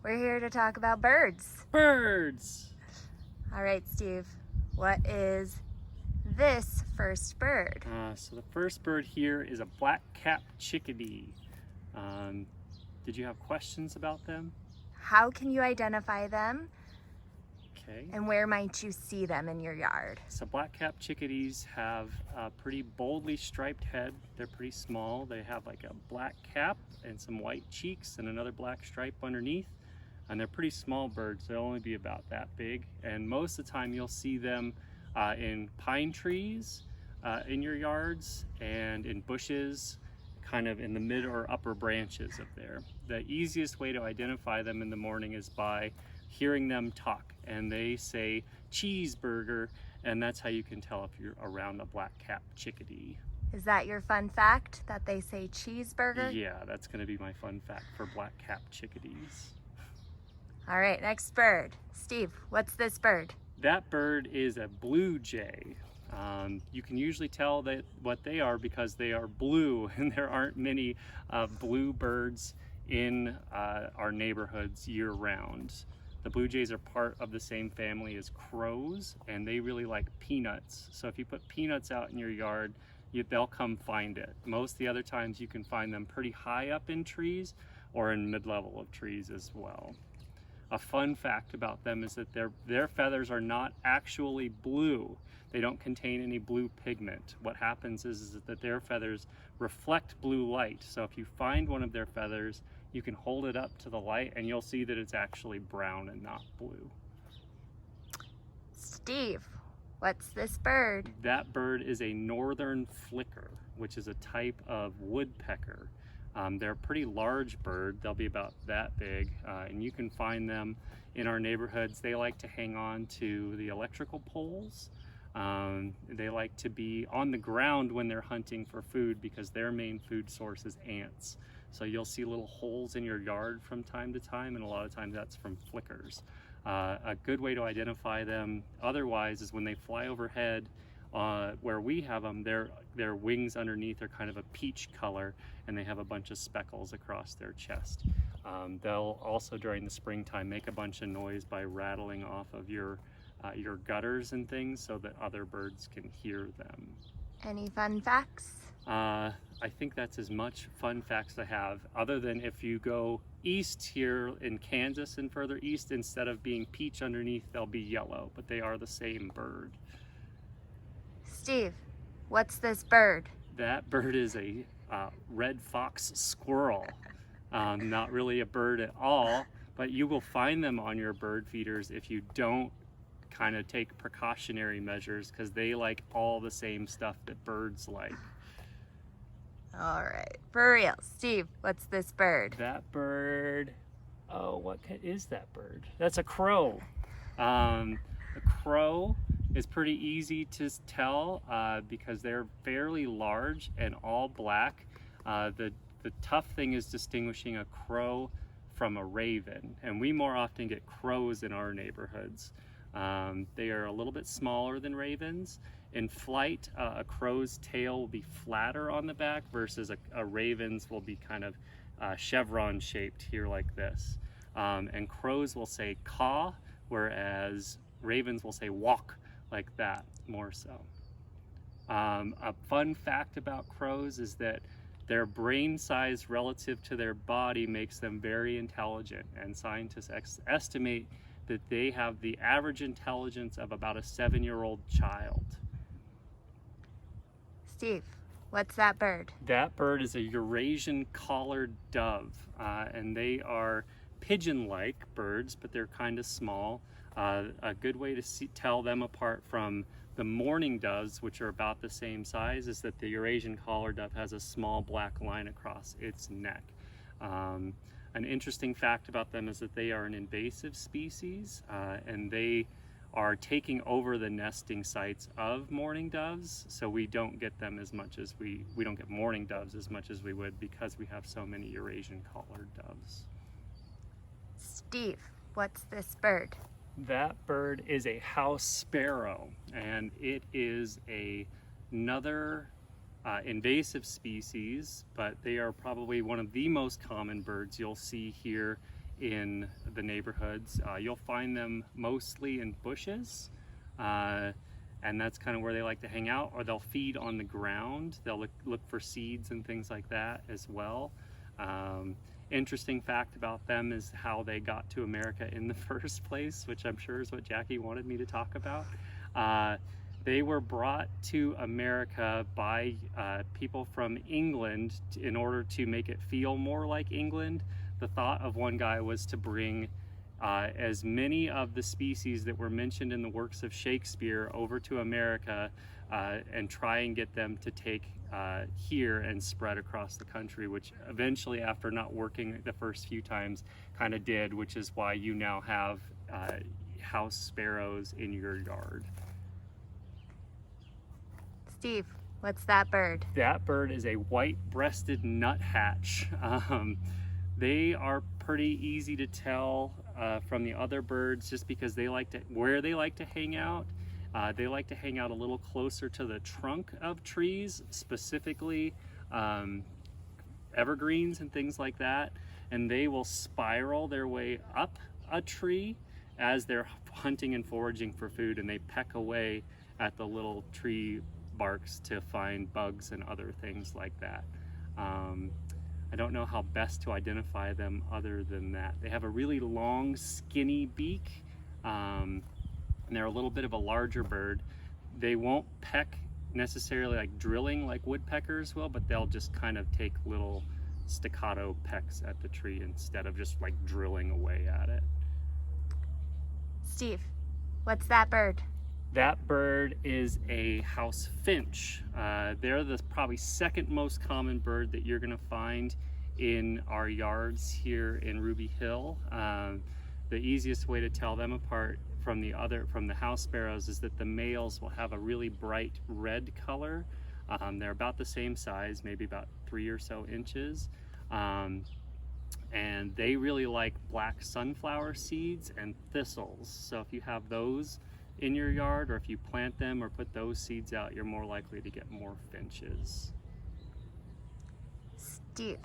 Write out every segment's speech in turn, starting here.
We're here to talk about birds. Birds! All right, Steve, what is this first bird? So the first bird here is a black-capped chickadee. Did you have questions about them? How can you identify them? Okay. And where might you see them in your yard? So black-capped chickadees have a pretty boldly striped head. They're pretty small. They have like a black cap and some white cheeks and another black stripe underneath. And they're pretty small birds. They'll only be about that big. And most of the time you'll see them in pine trees in your yards and in bushes, kind of in the mid or upper branches of there. The easiest way to identify them in the morning is by hearing them talk, and they say cheeseburger, and that's how you can tell if you're around a black-capped chickadee. Is that your fun fact, that they say cheeseburger? Yeah, that's going to be my fun fact for black-capped chickadees. All right, next bird. Steve, what's this bird? That bird is a blue jay. You can usually tell that what they are because they are blue, and there aren't many blue birds in our neighborhoods year-round. The blue jays are part of the same family as crows, and they really like peanuts. So if you put peanuts out in your yard, they'll come find it. Most of the other times you can find them pretty high up in trees or in mid-level of trees as well. A fun fact about them is that their feathers are not actually blue. They don't contain any blue pigment. What happens is that their feathers reflect blue light. So if you find one of their feathers, you can hold it up to the light and you'll see that it's actually brown and not blue. Steve, what's this bird? That bird is a northern flicker, which is a type of woodpecker. They're a pretty large bird. They'll be about that big, and you can find them in our neighborhoods. They like to hang on to the electrical poles. They like to be on the ground when they're hunting for food because their main food source is ants. So you'll see little holes in your yard from time to time, and a lot of times that's from flickers. A good way to identify them otherwise is when they fly overhead. Where we have them, their wings underneath are kind of a peach color, and they have a bunch of speckles across their chest. They'll also, during the springtime, make a bunch of noise by rattling off of your gutters and things so that other birds can hear them. Any fun facts? I think that's as much fun facts I have, other than if you go east here in Kansas and further east, instead of being peach underneath, they'll be yellow, but they are the same bird. Steve, what's this bird? That bird is a red fox squirrel. Not really a bird at all, but you will find them on your bird feeders if you don't kind of take precautionary measures, because they like all the same stuff that birds like. All right, for real. Steve, what's this bird? That bird, oh, what is that bird? That's a crow. A crow is pretty easy to tell because they're fairly large and all black. The tough thing is distinguishing a crow from a raven, and we more often get crows in our neighborhoods. They are a little bit smaller than ravens. In flight, a crow's tail will be flatter on the back versus a raven's will be kind of chevron shaped here like this. And crows will say caw, whereas ravens will say walk, like that, more so. A fun fact about crows is that their brain size relative to their body makes them very intelligent, and scientists estimate that they have the average intelligence of about a 7-year-old child. Steve, what's that bird? That bird is a Eurasian collared dove, and they are pigeon-like birds, but they're kind of small. A good way to tell them apart from the mourning doves, which are about the same size, is that the Eurasian collared dove has a small black line across its neck. An interesting fact about them is that they are an invasive species, and they are taking over the nesting sites of mourning doves, so we don't get them as much as we don't get mourning doves as much as we would, because we have so many Eurasian collared doves. Steve, what's this bird? That bird is a house sparrow, and it is another invasive species, but they are probably one of the most common birds you'll see here in the neighborhoods. You'll find them mostly in bushes, and that's kind of where they like to hang out, or they'll feed on the ground. They'll look for seeds and things like that as well. Interesting fact about them is how they got to America in the first place, which I'm sure is what Jackie wanted me to talk about. They were brought to America by people from England in order to make it feel more like England. The thought of one guy was to bring as many of the species that were mentioned in the works of Shakespeare over to America and try and get them to take here and spread across the country, which eventually, after not working the first few times, kind of did, which is why you now have house sparrows in your yard. Steve, what's that bird? That bird is a white-breasted nuthatch. They are pretty easy to tell from the other birds just because they like to, where they like to hang out. They like to hang out a little closer to the trunk of trees, specifically evergreens and things like that. And they will spiral their way up a tree as they're hunting and foraging for food, and they peck away at the little tree barks to find bugs and other things like that. I don't know how best to identify them other than that. They have a really long, skinny beak, and they're a little bit of a larger bird. They won't peck necessarily like drilling like woodpeckers will, but they'll just kind of take little staccato pecks at the tree instead of just like drilling away at it. Steve, what's that bird? That bird is a house finch. They're the probably second most common bird that you're gonna find in our yards here in Ruby Hill. The easiest way to tell them apart from the house sparrows is that the males will have a really bright red color. They're about the same size, maybe about 3 or so inches. And they really like black sunflower seeds and thistles. So if you have those in your yard, or if you plant them or put those seeds out, you're more likely to get more finches. Steve,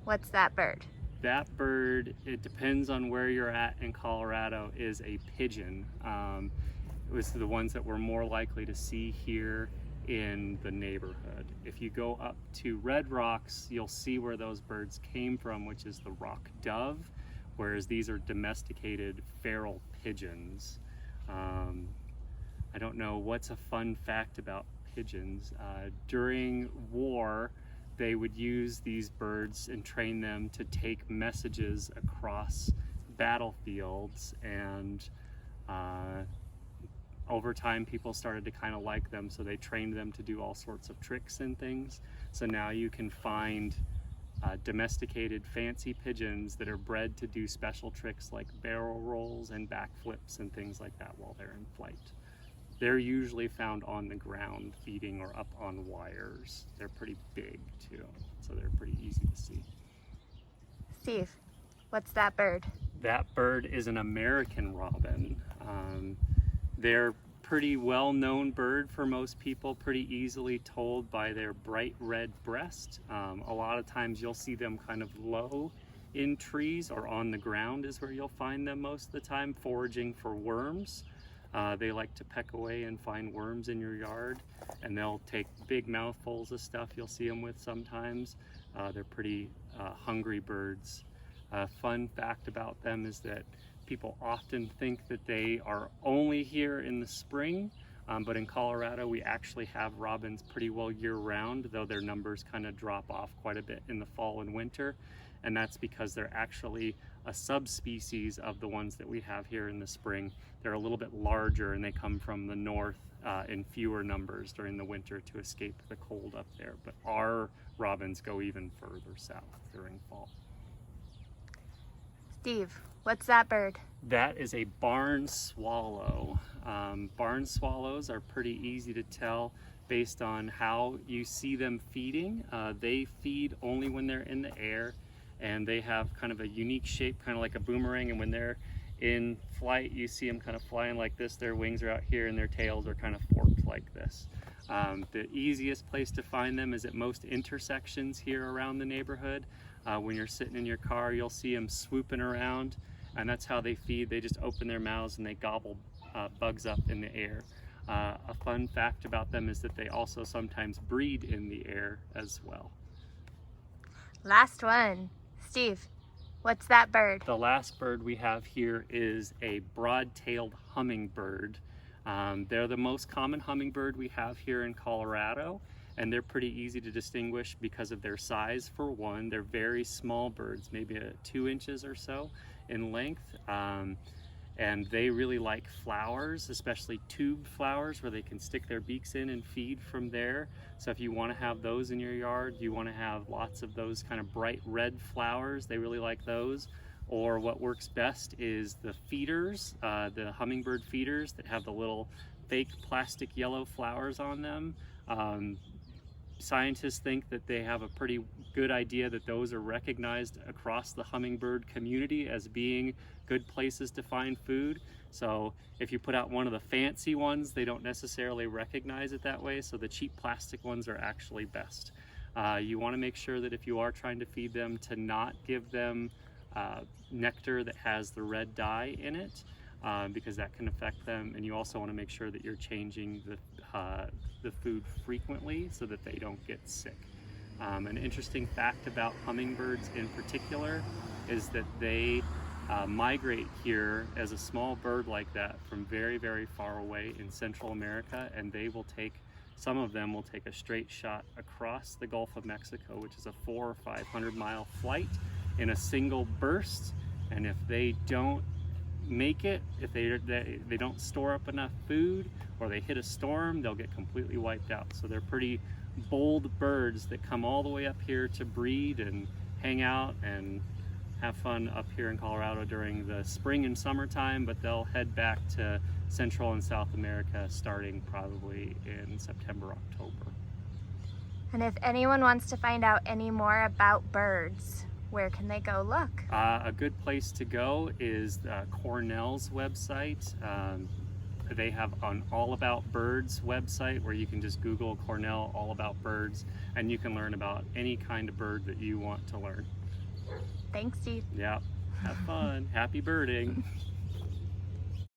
what's that bird? That bird, it depends on where you're at in Colorado, is a pigeon. It was the ones that we're more likely to see here in the neighborhood. If you go up to Red Rocks, you'll see where those birds came from, which is the rock dove, whereas these are domesticated feral pigeons. I don't know what's a fun fact about pigeons. During war, they would use these birds and train them to take messages across battlefields, and over time people started to kind of like them, so they trained them to do all sorts of tricks and things. So now you can find domesticated fancy pigeons that are bred to do special tricks like barrel rolls and backflips and things like that while they're in flight. They're usually found on the ground feeding or up on wires. They're pretty big too, so they're pretty easy to see. Steve, what's that bird? That bird is an American robin. They're pretty well-known bird for most people, pretty easily told by their bright red breast. A lot of times you'll see them kind of low in trees, or on the ground is where you'll find them most of the time, foraging for worms. They like to peck away and find worms in your yard, and they'll take big mouthfuls of stuff you'll see them with sometimes. They're pretty hungry birds. Fun fact about them is that people often think that they are only here in the spring, but in Colorado we actually have robins pretty well year-round, though their numbers kind of drop off quite a bit in the fall and winter, and that's because they're actually a subspecies of the ones that we have here in the spring. They're a little bit larger, and they come from the north in fewer numbers during the winter to escape the cold up there, but our robins go even further south during fall. Steve, what's that bird? That is a barn swallow. Barn swallows are pretty easy to tell based on how you see them feeding. They feed only when they're in the air, and they have kind of a unique shape, kind of like a boomerang, and when they're in flight you see them kind of flying like this. Their wings are out here and their tails are kind of forked like this. The easiest place to find them is at most intersections here around the neighborhood. When you're sitting in your car, you'll see them swooping around, and that's how they feed. They just open their mouths and they gobble bugs up in the air. A fun fact about them is that they also sometimes breed in the air as well. Last one. Steve, what's that bird? The last bird we have here is a broad-tailed hummingbird. They're the most common hummingbird we have here in Colorado, and they're pretty easy to distinguish because of their size. For one, they're very small birds, maybe 2 inches or so in length. And they really like flowers, especially tubed flowers where they can stick their beaks in and feed from there. So if you want to have those in your yard, you want to have lots of those kind of bright red flowers, they really like those. Or what works best is the feeders, the hummingbird feeders that have the little fake plastic yellow flowers on them. Scientists think that they have a pretty good idea that those are recognized across the hummingbird community as being good places to find food. So if you put out one of the fancy ones, they don't necessarily recognize it that way, so the cheap plastic ones are actually best. You want to make sure that if you are trying to feed them, to not give them nectar that has the red dye in it, because that can affect them. And you also want to make sure that you're changing the food frequently so that they don't get sick. An interesting fact about hummingbirds in particular is that they migrate here as a small bird like that from very, very far away in Central America, and they will take, some of them will take a straight shot across the Gulf of Mexico, which is a 400 or 500 mile flight in a single burst. And if they don't make it, if they don't store up enough food, or they hit a storm, they'll get completely wiped out. So they're pretty bold birds that come all the way up here to breed and hang out and have fun up here in Colorado during the spring and summertime, but they'll head back to Central and South America starting probably in September, October. And if anyone wants to find out any more about birds, where can they go look? A good place to go is Cornell's website. They have an All About Birds website where you can just Google Cornell All About Birds, and you can learn about any kind of bird that you want to learn. Thanks, Steve. Yeah, have fun. Happy birding.